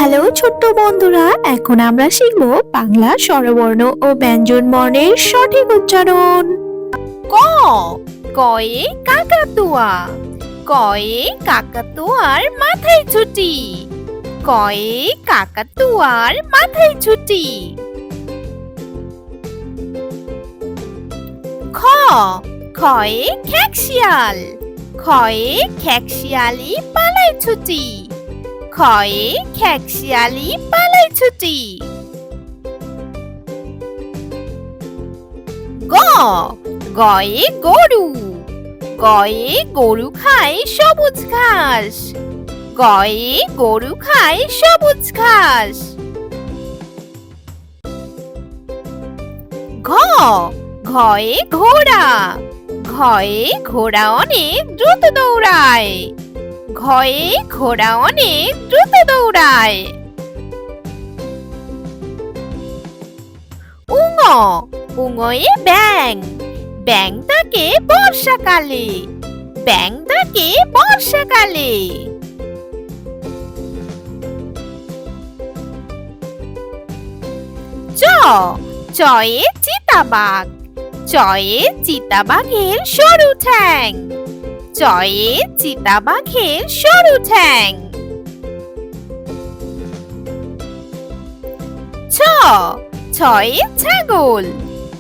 Hello ছোট্ট বন্ধুরা, এখন আমরা শিখব বাংলা স্বরবর্ণ ও ব্যঞ্জনবর্ণের সঠিক উচ্চারণ। ক, কয়ে কাকাতুয়া। কয়ে কাকাতুয়ার মাথায় ছুটি। কয়ে কাকাতুয়ার মাথায় ছুটি। খ, খয়ে খেকশিয়াল। খয়ে খেকশিয়ালি পালায় ছুটি। খয়ে খেকশিয়ালি পালায় ছুটি। গ, গয়ে গরু। গয়ে গরু খায় সবুজ ঘাস। গয়ে গরু খায় সবুজ ঘাস। ঘ, ঘয়ে ঘোড়া। ঘয়ে ঘোড়া অনেক দ্রুত দৌড়ায়। ঘয়ে ঘোড়া অনেক দ্রুত দৌড়ায়। উঙ, উঙয়ে ব্যাঙ। ব্যাঙ থাকে বর্ষাকালে। ব্যাঙ থাকে বর্ষাকালে। চ, চয়ে চিতাবাঘ। চয়ে চিতাবাঘের সরু ঠ্যাং। চয়ে চিতাবাঘের সরু ঠ্যাং। ছ, ছয়ে ছাগল।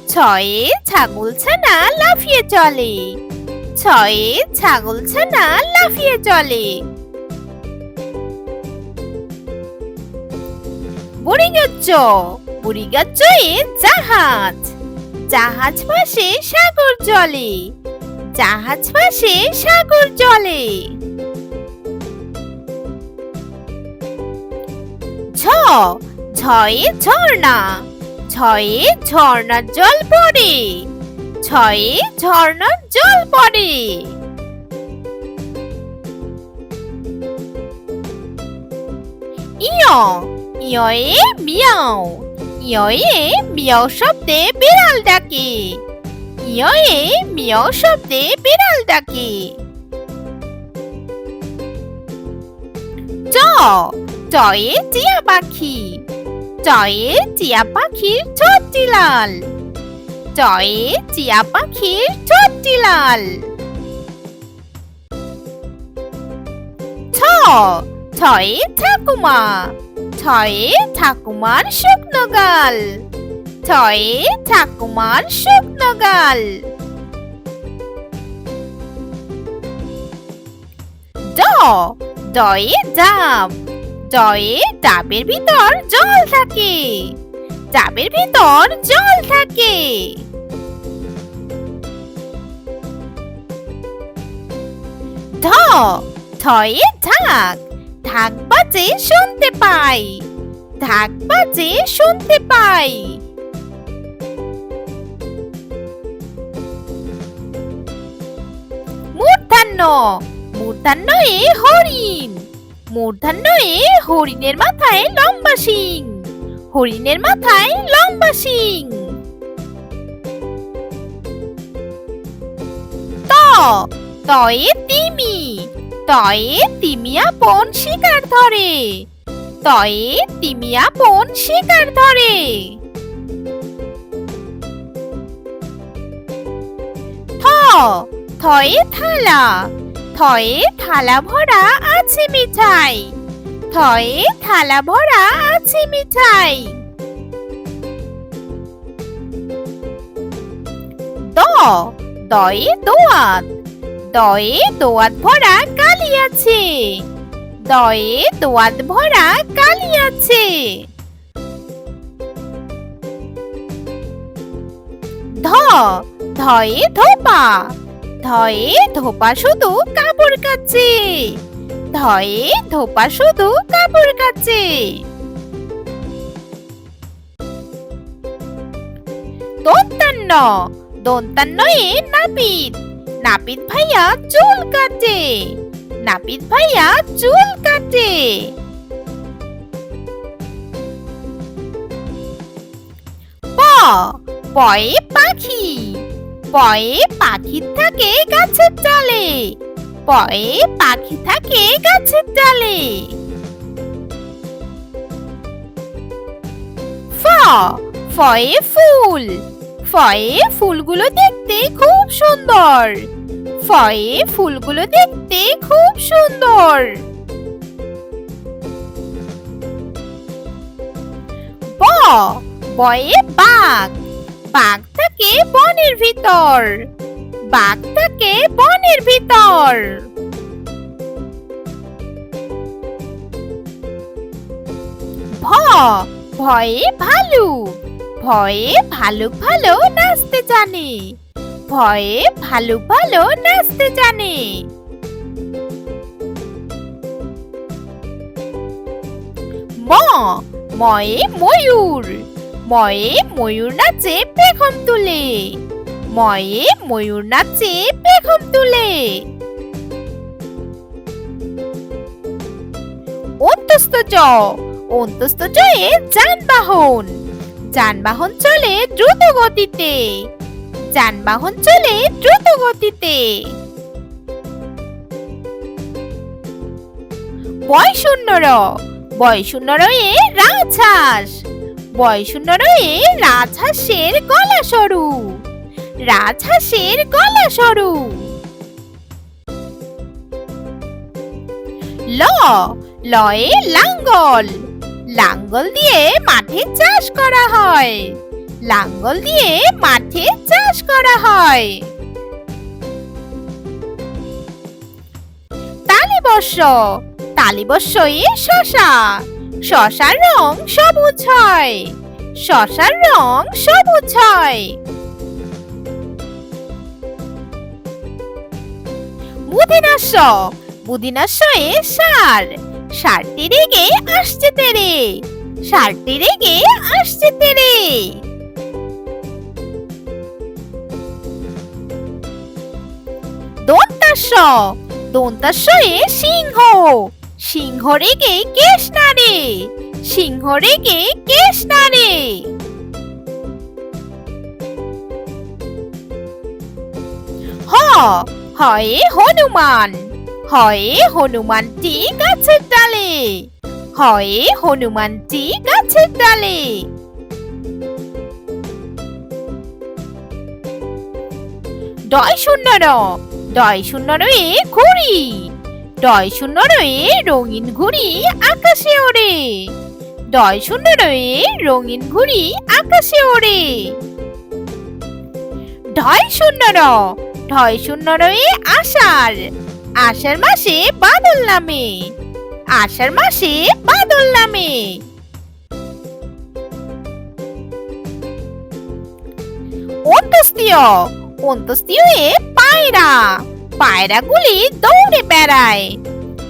ছয়ে ছাগলছানা লাফিয়ে চলে। ছয়ে ছাগলছানা লাফিয়ে চলে। বুড়িগাছ, বুড়িগাছয়ে জাহাজ। জাহাজ ভাসে সাগর জলে। জাহাজ ভাসে সাগর জলে। ঝ, ঝয়ে ঝর্ণা। ঝয়ে ঝর্ণার জল পড়ে। ঝয়ে ঝর্ণার জল পড়ে। ইয়, ইয়য়ে মিয়াও। ইয়য়ে মিয়াও শব্দে বিড়াল ডাকে। ইয়য়ে মিয়াও শব্দে বিড়াল ডাকে। ট, টয়ে টিয়া পাখি। টয়ে টিয়া পাখির ঠোঁটটি লাল। টয়ে টিয়া পাখির ঠোঁটটি লাল। ঠ, ঠয়ে ঠাকুমা। ঠয়ে ঠাকুমার শুকনো গাল। ঠয়ে ঠাকুমার শুকনো গাল। ড, ডয়ে ডাব। ডয়ে ডাবের ভিতর জল থাকে। ডাবের ভিতর জল থাকে। ঢ, ঢয়ে ঢাক। ঢাক বাজে শুনতে পাই। ঢাক বাজে শুনতে পাই। মূর্ধন্য, মূর্ধন্যয়ে হরিণ। মূর্ধন্যয়ে হরিণের মাথায় লম্বা শিং। হরিণের মাথায় লম্বা শিং। ত, তয়ে তিমি। তয়ে তিমি আপন শিকার ধরে। তয়ে তিমি আপন শিকার ধরে। থ, থয়ে থালা। থয়ে থালা ভরা আছে মিঠাই। থয়ে থালা ভরা আছে মিঠাই। দ, দয়ে দোয়াত। দয়ে দোয়াত ভরা কালি আছে। দয়ে দোয়াত ভরা কালি আছে। ধ, ধয়ে ধোপা। ধয়ে ধোপা শুধু কাপড় কাচে। ধয়ে ধোপা শুধু কাপড় কাচে। দন্তান্ন, দন্তান্নয়ে নাপিত। নাপিত ভাইয়া চুল কাটে। নাপিত ভাইয়া চুল কাটে। প, পয়ে পাখি। পয়ে পাখি থাকে গাছের ডালে। পয়ে পাখি থাকে গাছের ডালে। ফয়ে ফুল। ফয়ে ফুলগুলো দেখতে খুব সুন্দর। ফয়ে ফুলগুলো দেখতে খুব সুন্দর। ব বয়ে বাঘ। বাঘ থাকে বনের ভিতর। বাঘ থাকে বনের ভিতর। ভ ভয়ে ভালুক। ভয়ে ভালুক ভালো নাচতে জানে। ভয়ে ভালুক ভালো নাচতে জানে। ম ময়ে ময়ূর। ময়ে ময়ূর নাচে পেখম তুলে। ময়ে ময়ূর নাচে পেখম তুলে। অন্তস্থ জ অন্তস্থ জয়ে যানবাহন। যানবাহন চলে দ্রুত গতিতে। যানবাহন চলে দ্রুত গতিতে। বয় শূন্য র বয় শূন্য রয়ে রাজহাঁস। বয় শূন্য রয়ে রাজহাঁসের গলা সরু। রাজহাঁসের গলা সরু। ল লয়ে লাঙ্গল। লাঙ্গল দিয়ে মাঠে চাষ করা হয়। লাঙ্গল দিয়ে মাঠে চাষ করা হয়। তালিবস্য তালিবস্য এ শশা। শশার রং সবুজ হয়। শশার রং সবুজ হয়। বুধিনাস্য বুধিনাস্য এ ষাঁড়। ষাঁড়টি রেগে আসছে তেরে। ষাঁড়টি রেগে আসছে তেরে। দন্তাস্য দন্তাস্য এ সিংহ। সিংহ রেগে কেশ নাড়ে। সিংহ রেগে কেশ নাড়ে। হ হয়ে হনুমান। হয়ে হনুমানটি গাছের ডালে। হয়ে হনুমানটি গাছের ডালে। ডয় শূন্য র ডয় শূন্য রয়ে ঘুড়ি। ডয় শূন্য রয়ে রঙিন ঘুড়ি আকাশে ওড়ে। ডয় শূন্য রয়ে রঙিন ঘুড়ি আকাশে ওড়ে। ঢয় শূন্য র ঢয় শূন্য রয়ে আষাঢ়। আষাঢ় মাসে বাদল নামে। আষাঢ় মাসে বাদল নামে। অন্তস্তীয় অন্তস্তীয় এ পায়রা। পায়রাগুলি দৌড়ে বেড়ায়।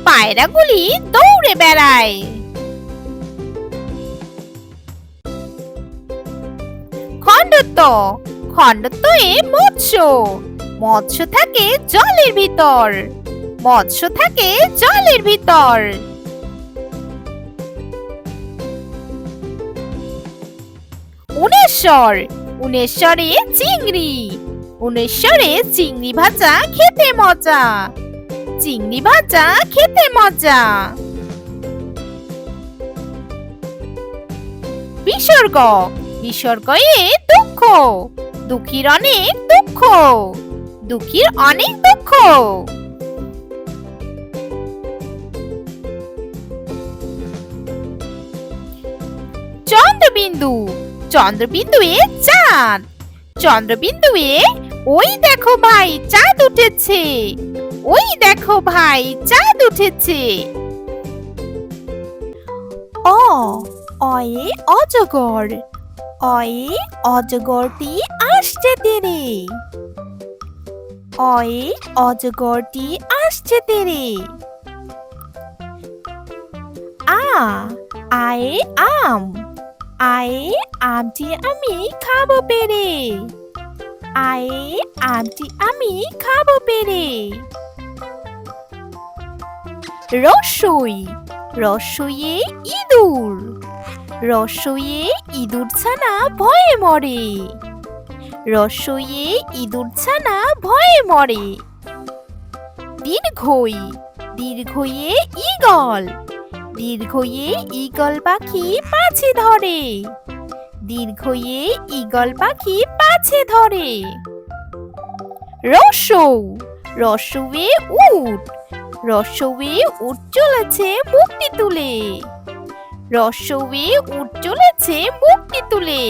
পায়রাগুলি দৌড়ে বেড়ায়। খণ্ডত্ব খণ্ডত্ব এ মৎস্য। মৎস্য থাকে জলের ভিতর। মৎস্য থাকে জলের ভিতর। উনেশ্বর উনেশ্বরে চিংড়ি। উনেশ্বরে চিংড়ি ভাজা খেতে মজা। চিংড়ি ভাজা খেতে মজা। বিসর্গ বিসর্গ এ দুঃখ। দুঃখীর অনেক দুঃখ। দুঃখীর অনেক দুঃখ। চন্দ্রবিন্দু চন্দ্রবিন্দু এ চাঁদ। চন্দ্রবিন্দু এ ওই দেখো ভাই চাঁদ উঠেছে। ওই দেখো ভাই চাঁদ উঠেছে। অ অয়ে অজগর। অয়ে অজগরটি আসছে তেরে। অয়ে অজগরটি আসছে তেরে। আ আয়ে আম। আয়ে আমটি আমি খাবো পেরে। আয়ে আমটি আমি খাবো পেরে। রস্যই রস্যইয়ে ইঁদুর। রস্যইয়ে ইঁদুর ছানা ভয়ে মরে। রস্যইয়ে ইঁদুর ছানা ভয়ে মরে। দীর্ঘই দীর্ঘইয়ে ঈগল। দীর্ঘইয়ে ঈগল পাখি মাছি ধরে। দীর্ঘ ইয়ে ঈগল পাখি পাছে ধরে। রস্যৌ রস্যৌয়ে উট, রস্যৌয়ে উট চলেছে মুখটি তুলে। রস্যৌয়ে উট চলেছে মুখটি তুলে।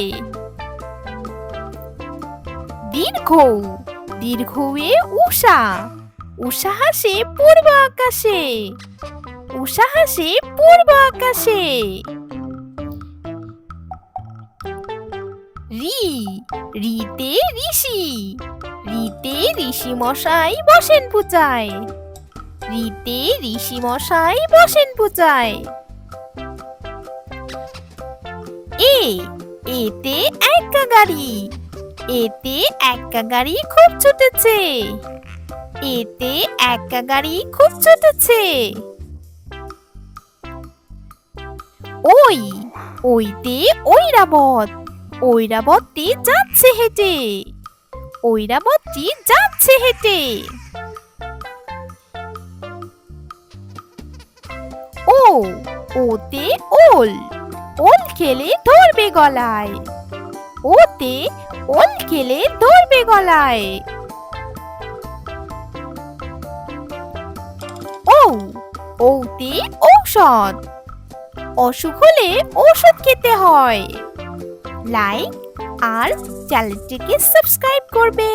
দীর্ঘৌ দীর্ঘৌয়ে উষা, উষা হাসে পূর্ব আকাশে। উষা হাসে পূর্ব আকাশে। রি রিতে ঋষি, রিতে ঋষি মশাই বসেন পূজায়। রিতে ঋষি মশাই বসেন পূজায়। এ এতে একা গাড়ি, এতে একা গাড়ি খুব ছুটেছে। এতে একা গাড়ি খুব ছুটেছে। ওই ওইতে ঐরাবত, ঐরাবতী যাচ্ছে হেঁটে। ঐরাবতী যাচ্ছে হেঁটে। ও ওতে ওল, ওল খেলে ধরবে গলায়। ওতে ওল খেলে ধরবে গলায়। ও ওতে ঔষধ, অসুখ হলে ওষুধ খেতে হয়। লাইক আর চ্যানেলটিকে সাবস্ক্রাইব করবে।